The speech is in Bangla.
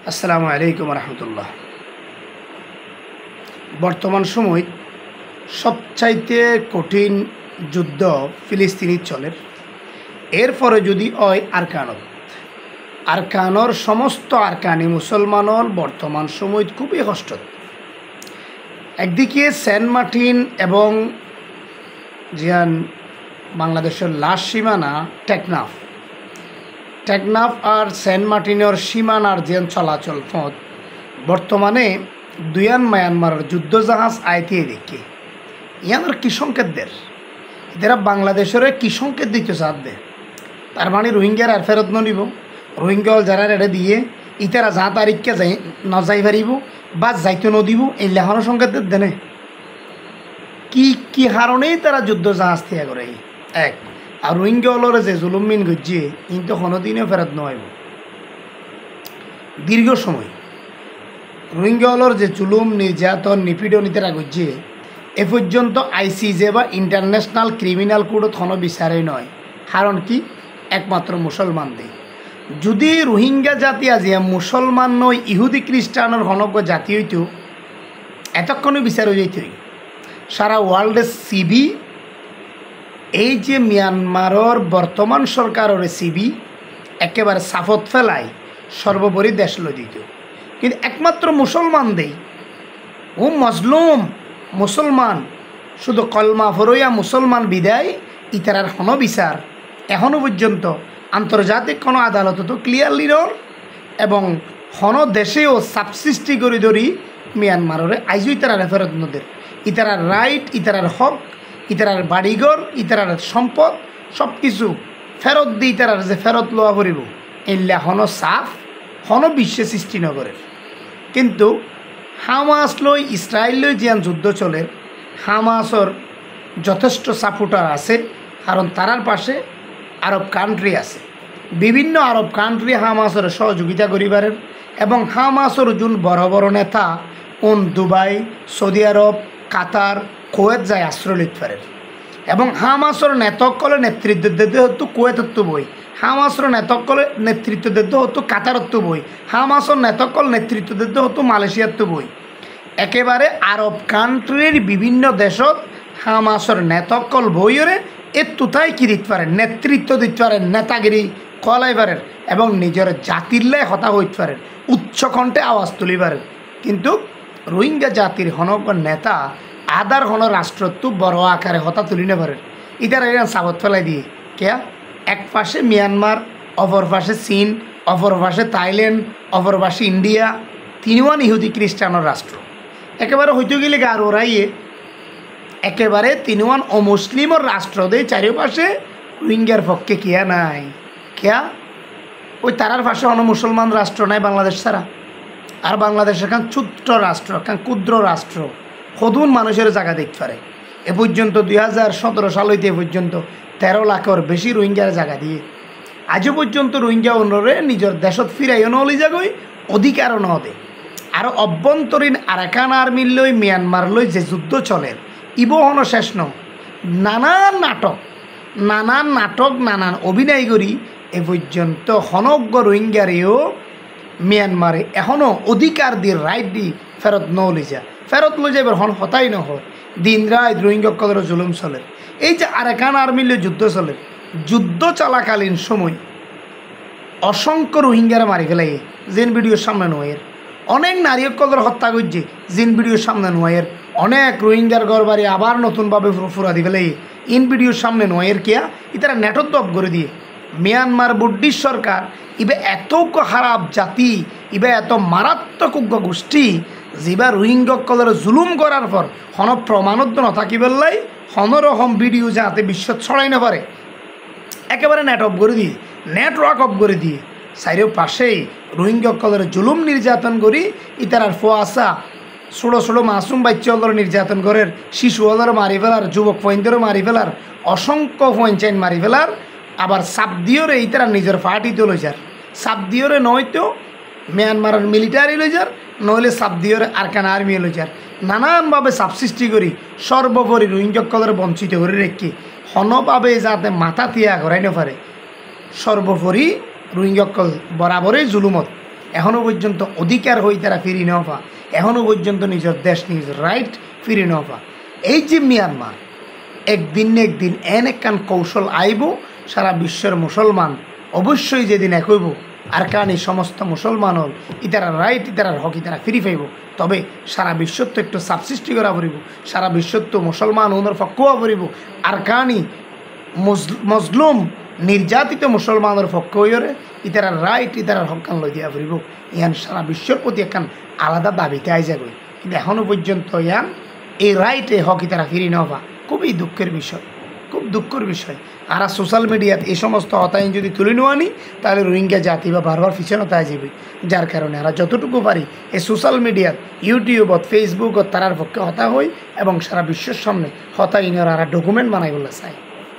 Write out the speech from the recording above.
আসসালামু আলাইকুম রহমতুল্লাহ। বর্তমান সময় সবচাইতে কঠিন যুদ্ধ ফিলিস্তিনি চলে। এরপরে যদি হয় আরকানর সমস্ত আরকানি মুসলমানর বর্তমান সময় খুবই কষ্ট। একদিকে সেন্ট মার্টিন এবং জিয়ান বাংলাদেশের লাস্ট সীমানা টেকনাফ আর সেন্ট মার্টিনের সীমানার যে চলাচল পথ বর্তমানে দুয়ান মায়ানমারের যুদ্ধজাহাজ আইতিয়ে দেখে ইয়ানোর কি সংকেত দের এরা বাংলাদেশের কি সংকেত দিতে চাঁদবে। তার মানে রোহিঙ্গার আর ফেরত নিব, রোহিঙ্গা যারা রেড়ে দিয়ে ইতারা যা তারিখকে যাই নযাই পারিব বা যাইতে নদিব এই লেখানো সংকেত দেনে কি কারণেই তারা যুদ্ধজাহাজ থিয়া করে। এক আর রোহিঙ্গা হলরে যে জুলুম মিন গজ্জিয়ে কিন্তু কোনোদিনও ফেরত নয়। দীর্ঘ সময় রোহিঙ্গা হলর যে জুলুম নির্যাতন নিপীড়ন ইতারা গজ্জিয়ে এ পর্যন্ত আইসিজে বা ইন্টারন্যাশনাল ক্রিমিনাল কোর্টত কোনো বিচারেই নয়। কারণ কি? একমাত্র মুসলমান দেয়। যদি রোহিঙ্গা জাতি আজিয়া মুসলমান নয় ইহুদি খ্রিস্টানের হনজ্ঞ জাতি হইত এতক্ষণে বিচার হয়ে যেত। সারা ওয়ার্ল্ডে সিবি এই যে মিয়ানমারের বর্তমান সরকারের সিবি একেবারে সাফত ফেলাই সর্বোপরি দেশ লই দিত। কিন্তু একমাত্র মুসলমান দেই ও মজলুম মুসলমান শুধু কলমা ফরইয়া মুসলমান বিদায় ইতারার কোনো বিচার এখনও পর্যন্ত আন্তর্জাতিক কোনো আদালত তো ক্লিয়ারলি নর এবং কোনো দেশেও সাবসৃষ্টি করে ধরি মিয়ানমারের আইজও ইতারার ফেরত নদের ইতারার রাইট ইতারার হক ইতারার বাড়িঘর ইতারার সম্পদ সব কিছু ফেরত দিয়ে ইতারার যে ফেরত লওয়া করিব এল্লা হনো সাফ হনো বিশ্বে সৃষ্টি নগরের। কিন্তু হামাস লই ইসরায়েল লই যেন যুদ্ধ চলে হামাসর যথেষ্ট সাপোর্টার আছে, কারণ তারার পাশে আরব কান্ট্রি আছে। বিভিন্ন আরব কান্ট্রি হামাসের সহযোগিতা করিবারের এবং হামাসের যোন বড় বড় নেতা দুবাই সৌদি আরব কাতার কুয়েত যায় আশ্রয় লিখতে পারে এবং হামাসের নেতকলে নেতৃত্ব দিতে হতো কুয়েতত্ব বই, হামাসের নেতকলে নেতৃত্ব দিতে হতো কাতারত্ব বই, হামাসের নেতকল নেতৃত্ব দিতে হতো মালয়েশিয়াত্ব বই। একেবারে আরব কান্ট্রির বিভিন্ন দেশত হামাসের নেতকল বইরে এ তুতাই কি দিতে পারেন, নেতৃত্ব দিতে পারেন, নেতাগিরি কলাই পারেন এবং নিজের জাতিরলাই হতা হইতে পারেন, উচ্চকণ্ঠে আওয়াজ তুলি পারেন। কিন্তু রোহিঙ্গা জাতির হনক নেতা আদার হন রাষ্ট্রত্ব বড় আকারে হতা তুলি না পারেন। ইতারা এরা সাবত ফেলাই দিয়ে কেয়া এক পাশে মিয়ানমার, অপর পাশে চীন, অপর পাশে থাইল্যান্ড, অপর পাশে ইন্ডিয়া, তিনওয়ান ইহুদি খ্রিস্টানের রাষ্ট্র। একেবারে হইতে গেলে আর ওরাইয়ে একেবারে তিনওয়ান অমুসলিমর রাষ্ট্র দেয় চারিপাশে রোহিঙ্গার পক্ষে কেয়া নাই। কেয়া ওই তারার পাশে অন মুসলমান রাষ্ট্র নাই বাংলাদেশ ছাড়া। আর বাংলাদেশ এখন ছোট্ট রাষ্ট্র, এখন ক্ষুদ্র রাষ্ট্র, কদুন মানুষের জায়গা দেখতে পারে। এ পর্যন্ত 2017 সাল হইতে এ পর্যন্ত 13 লাখের বেশি রোহিঙ্গার জায়গা দিয়ে আজও পর্যন্ত রোহিঙ্গা অন্যরে নিজের দেশত ফিরাইও নলি যাগই অধিকারও নদে। আর অভ্যন্তরীণ আরাকান আর্মির লই মিয়ানমার লই যে যুদ্ধ চলে ইবহনো শেষ ন। নানান নাটক নানান অভিনয় করি এ পর্যন্ত হনজ্ঞ রোহিঙ্গারেও মিয়ানমারে এখনও অধিকার দিয়ে রাইট দি ফেরত নলি যা ফেরত লই যাবার হন হতাই নহয়। দিন রাত রোহিঙ্গা কদর জুলুম চলে। এই যে আরাকান আর্মির লই যুদ্ধ চলে, যুদ্ধ চলাকালীন সময় অসংখ্য রোহিঙ্গারা মারি ফেলাই জিন ভিডিওর সামনে নয়ের, অনেক নারী কদর হত্যা করছে জিন ভিডিওর সামনে নয়ের, অনেক রোহিঙ্গার ঘর বাড়ি আবার নতুনভাবে ফুরা দি ফেলাই ইন ভিডিওর সামনে নয়ের কেয়া ইতারা নেটত দপ করে দিয়ে। মিয়ানমার বুদ্ধিস্ট সরকার ইবে এত খারাপ জাতি, ইবে এত মারাত্মক গোষ্ঠী যেবা রোহিঙ্গা কদর জুলুম করার পর হন প্রমাণত নথাকি পেলাই হনরকম ভিডিও যাতে বিশ্ব ছড়াই না পারে একেবারে নেট অফ করে দিয়ে নেটওয়ার্ক অফ করে দিয়ে চারিও পাশেই রোহিঙ্গা কদর জুলুম নির্যাতন করি ইতারার ফোয়াশা ছোটো ছোটো মাসুম বাচ্চা হলর নির্যাতন করের, শিশু হলর মারি ফেলার, যুবক ফয়েন্দেরও মারি ফেলার, অসংখ্য ফয়েঞ্চাইন মারি ফেলার। আবার সাপ দিওরে ইতারা নিজের পার্টিতে লই যার, সাপ দিওরে নয়তো মিয়ানমারের মিলিটারি লই যার, নইলে সাপ দিওরে আরকান আর্মি লই যার। নানানভাবে সাপ সৃষ্টি করি সর্বোপরি রোহিঙ্গা কদর বঞ্চিত করে রেখে হনভাবে যাতে মাথা তিয়া ঘরাই না পারে সর্বোপরি রোহিঙ্গা বরাবরই জুলুমত এখনও পর্যন্ত অধিকার হই তারা ফিরি নফা, এখনও পর্যন্ত নিজের দেশ নিজ রাইট ফিরি নফা। এই যে মিয়ানমার একদিন না একদিন একখান কৌশল আইব, সারা বিশ্বের মুসলমান অবশ্যই যেদিন এক হইব আর কানি সমস্ত মুসলমান হল ইতারা রাইট ইতারার হক ইতারা ফিরি পাইব। তবে সারা বিশ্বত তো একটু সাবসৃষ্টি করা পড়িব, সারা বিশ্বত তো মুসলমান ওনার পক্ষ হওয়া পড়িব আর কানি মজলুম নির্যাতিত মুসলমানের পক্ষ হইরে ইতারা রাইট ইতারার হকান লই দিয়া পড়িব। ইয়ান সারা বিশ্বের প্রতি একখান আলাদা দাবিতে আই যাবে, কিন্তু এখনও পর্যন্ত ইয়ান এই রাইটে হক ইতারা ফিরি নেওয়া খুবই দুঃখের বিষয়, খুব দুঃখের বিষয়। আর সোশ্যাল মিডিয়াত এই সমস্ত হতাইন যদি তুলে নেওয়ানি তাহলে রোহিঙ্গা জাতি বা বারবার পিছনে তাই যাবে। যার কারণে আমরা যতটুকু পারি এই সোশ্যাল মিডিয়াত ইউটিউবত ফেসবুকত তারার পক্ষে হতা হই এবং সারা বিশ্বের সামনে হতাইনের আর ডকুমেন্ট বানাই বলে চাই।